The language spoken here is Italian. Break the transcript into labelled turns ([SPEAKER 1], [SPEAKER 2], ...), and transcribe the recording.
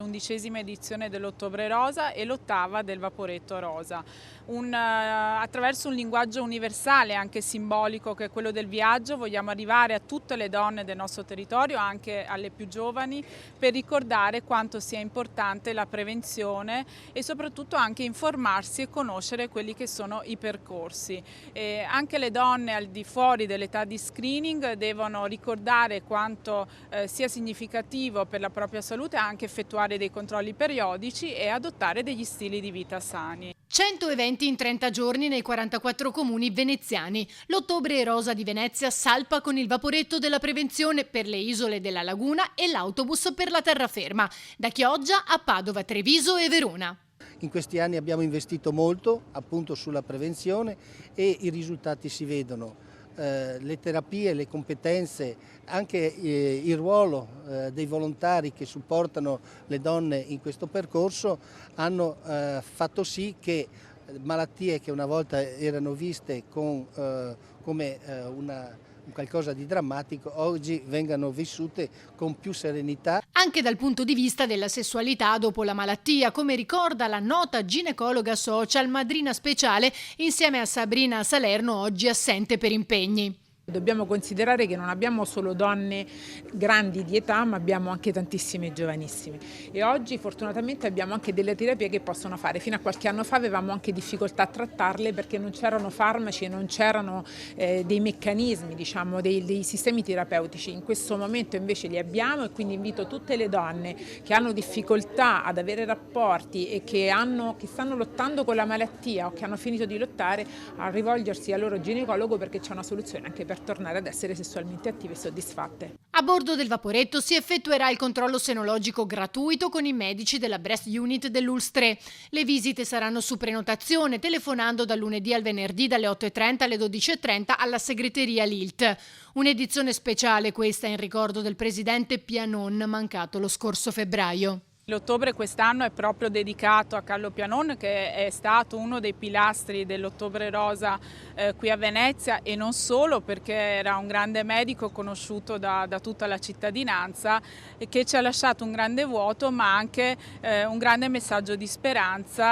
[SPEAKER 1] L'11ª edizione dell'Ottobre Rosa e l'8ª del Vaporetto Rosa. Attraverso un linguaggio universale, anche simbolico, che è quello del viaggio, vogliamo arrivare a tutte le donne del nostro territorio, anche alle più giovani, per ricordare quanto sia importante la prevenzione e soprattutto anche informarsi e conoscere quelli che sono i percorsi. Anche le donne al di fuori dell'età di screening devono ricordare quanto sia significativo per la propria salute anche effettuare dei controlli periodici e adottare degli stili di vita sani.
[SPEAKER 2] 100 eventi in 30 giorni nei 44 comuni veneziani. L'Ottobre Rosa di Venezia salpa con il Vaporetto della prevenzione per le isole della Laguna e l'autobus per la terraferma, da Chioggia a Padova, Treviso e Verona.
[SPEAKER 3] In questi anni abbiamo investito molto appunto sulla prevenzione e i risultati si vedono. Le terapie, le competenze, anche il ruolo dei volontari che supportano le donne in questo percorso hanno fatto sì che malattie che una volta erano viste come un qualcosa di drammatico oggi vengano vissute con più serenità.
[SPEAKER 2] Anche dal punto di vista della sessualità dopo la malattia, come ricorda la nota ginecologa social, madrina speciale insieme a Sabrina Salerno, oggi assente per impegni.
[SPEAKER 4] Dobbiamo considerare che non abbiamo solo donne grandi di età, ma abbiamo anche tantissime giovanissime e oggi fortunatamente abbiamo anche delle terapie che possono fare. Fino a qualche anno fa avevamo anche difficoltà a trattarle perché non c'erano farmaci e non c'erano dei meccanismi, diciamo, dei sistemi terapeutici. In questo momento invece li abbiamo e quindi invito tutte le donne che hanno difficoltà ad avere rapporti e che stanno lottando con la malattia o che hanno finito di lottare a rivolgersi al loro ginecologo perché c'è una soluzione anche per tornare ad essere sessualmente attive e soddisfatte.
[SPEAKER 2] A bordo del Vaporetto si effettuerà il controllo senologico gratuito con i medici della Breast Unit dell'ULSS 3. Le visite saranno su prenotazione, telefonando dal lunedì al venerdì dalle 8:30 alle 12:30 alla segreteria LILT. Un'edizione speciale questa in ricordo del presidente Pianon, mancato lo scorso febbraio.
[SPEAKER 1] L'ottobre quest'anno è proprio dedicato a Carlo Pianon, che è stato uno dei pilastri dell'Ottobre Rosa qui a Venezia, e non solo, perché era un grande medico conosciuto da tutta la cittadinanza e che ci ha lasciato un grande vuoto ma anche un grande messaggio di speranza.